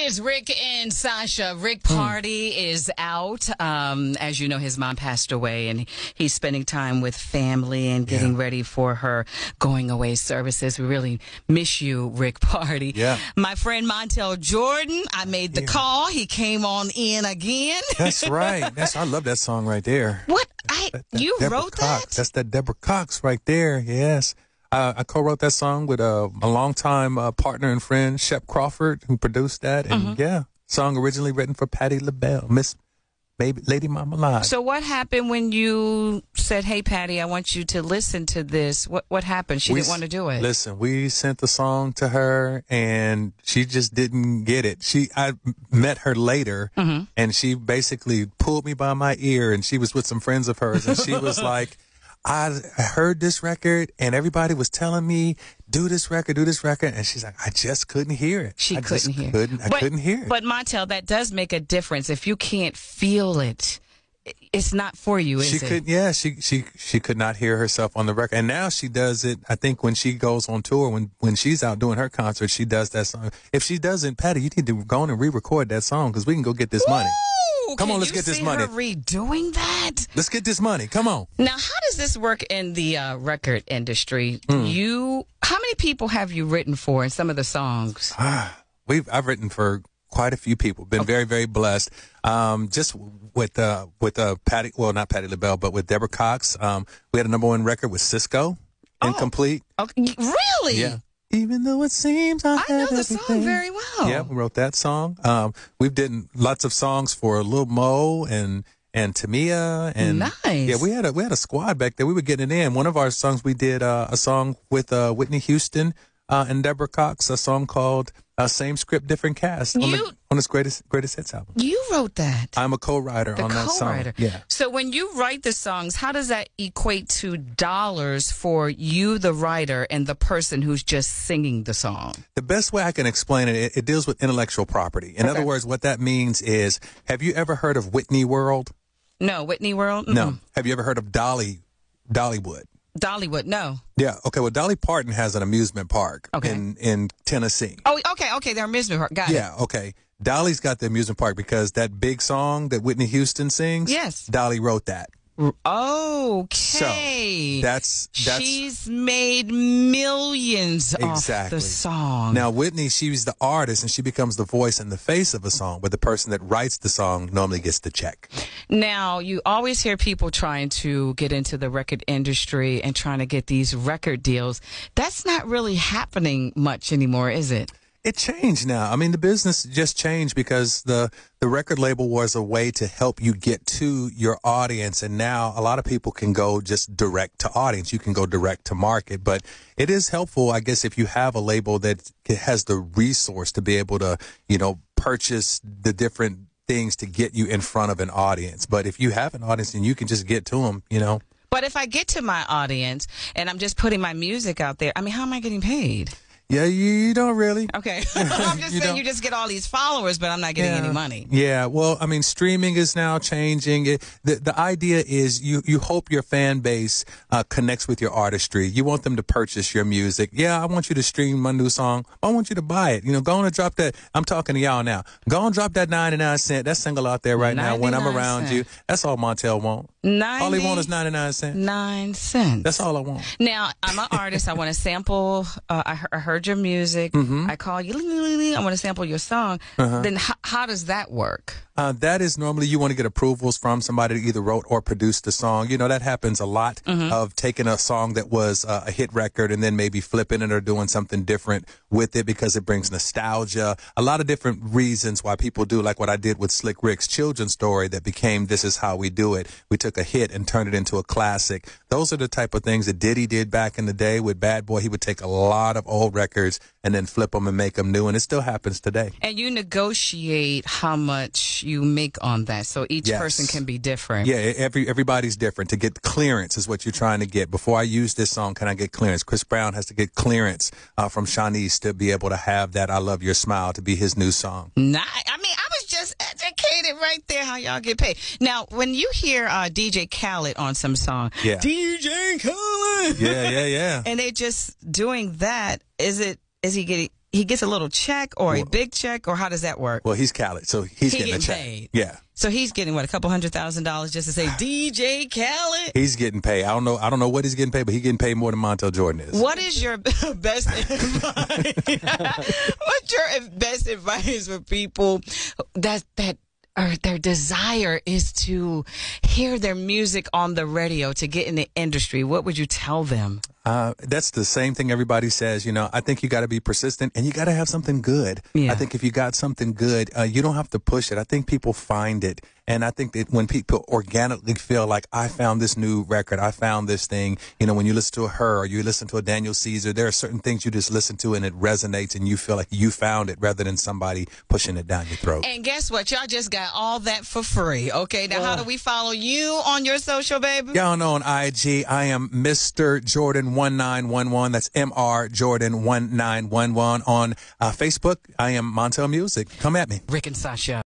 is Rick and Sasha. Rick Party is out. As you know, his mom passed away, and he's spending time with family and getting ready for her going away services. We really miss you, Rick Party. Yeah. My friend Montell Jordan, I made the call. He came on in again. That's right. I love that song right there. What? You Deborah wrote Cox. that? That's that Deborah Cox right there. Yes. I co-wrote that song with a longtime partner and friend, Shep Crawford, who produced that. And song originally written for Patti LaBelle, Miss Baby Lady Marmalade. So what happened when you said, "Hey, Patti, I want you to listen to this"? What happened? She didn't want to do it. Listen, we sent the song to her, and she just didn't get it. I met her later, and she basically pulled me by my ear, and she was with some friends of hers, and she was like, I heard this record and everybody was telling me, do this record. And she's like, I just couldn't hear it. I couldn't hear it. But Montell, that does make a difference. If you can't feel it, it's not for you, is it? She could not hear herself on the record. And now she does it, I think, when she goes on tour, when she's out doing her concert, she does that song. If she doesn't, Patti, you need to go on and re-record that song because we can go get this money. Come on, let's get this money. Her redoing that? Let's get this money. Come on. Now, how does this work in the record industry? How many people have you written for in some of the songs? I've written for quite a few people. Been very, very blessed. Just with Patti, well, not Patti LaBelle, but with Deborah Cox. We had a #1 record with Cisco, Incomplete. Okay. Really? Yeah. Even though it seems I know the song very well. Yeah, we wrote that song. We've done lots of songs for Lil Mo and Tamia, and nice. Yeah, we had a squad back there. We were getting it in. One of our songs, we did a song with Whitney Houston and Deborah Cox, a song called "Same Script, Different Cast" on his greatest hits album. You wrote that. I'm a co-writer on that song. Yeah. So when you write the songs, how does that equate to dollars for you, the writer, and the person who's just singing the song? The best way I can explain it deals with intellectual property. In other words, what that means is, have you ever heard of Whitney World? No, Whitney World? No. Have you ever heard of Dollywood? Dollywood, no. Yeah, okay. Well, Dolly Parton has an amusement park in Tennessee. Oh, okay. Their amusement park. Got it. Yeah, okay. Dolly's got the amusement park because that big song that Whitney Houston sings, yes, Dolly wrote that. Okay. So that's she's made millions off the song. Now, Whitney, she's the artist and she becomes the voice and the face of a song, but the person that writes the song normally gets the check. Now, you always hear people trying to get into the record industry and trying to get these record deals. That's not really happening much anymore, is it? It changed now. I mean, the business just changed because the record label was a way to help you get to your audience. And now a lot of people can go just direct to audience. You can go direct to market. But it is helpful, I guess, if you have a label that has the resource to be able to, purchase the different things to get you in front of an audience. But if you have an audience and you can just get to them, But if I get to my audience and I'm just putting my music out there, I mean, how am I getting paid? Yeah, you don't really. Okay. I'm just saying you just get all these followers, but I'm not getting any money. Yeah, well, I mean, streaming is now changing. The idea is you hope your fan base connects with your artistry. You want them to purchase your music. Yeah, I want you to stream my new song. I want you to buy it. Go on and drop that. I'm talking to y'all now. Go on and drop that 99-cent. That single out there right now when I'm around you. That's all Montell want. All he want is 99 cents. 9 cents. That's all I want. Now, I'm an artist. I want to sample. I heard your music. I call you. I want to sample your song. Then how does that work? That is normally you want to get approvals from somebody that either wrote or produced the song. That happens a lot of taking a song that was a hit record and then maybe flipping it or doing something different with it because it brings nostalgia. A lot of different reasons why people do, like what I did with Slick Rick's children's story that became This Is How We Do It. We took a hit and turned it into a classic. Those are the type of things that Diddy did back in the day with Bad Boy. He would take a lot of old records and then flip them and make them new, and it still happens today. And you negotiate how much you make on that, so each person can be different. Yeah, everybody's different. To get clearance is what you're trying to get. Before I use this song, can I get clearance? Chris Brown has to get clearance from Shanice to be able to have that I Love Your Smile to be his new song. I mean, I was just educated right there how y'all get paid. Now, when you hear DJ Khaled on some song, DJ Khaled, yeah, and they're just doing that, is he he gets a little check or a big check, or how does that work? Well, he's Khaled, so he's getting a check. Paid. Yeah. So he's getting what, a couple $100,000 just to say DJ Khaled? He's getting paid. I don't know what he's getting paid, but he's getting paid more than Montell Jordan is. What is your best advice? What's your best advice for people that their desire is to hear their music on the radio, to get in the industry? What would you tell them? That's the same thing everybody says. I think you got to be persistent and you got to have something good. Yeah. I think if you got something good, you don't have to push it. I think people find it. And I think that when people organically feel like, I found this new record, I found this thing, when you listen to her or you listen to a Daniel Caesar, there are certain things you just listen to and it resonates and you feel like you found it rather than somebody pushing it down your throat. And guess what? Y'all just got all that for free. Okay, now how do we follow you on your social, baby? Y'all know on IG, I am Mr. Jordan 1911. That's MR Jordan 1911. On Facebook, I am Montell Music. Come at me. Rick and Sasha.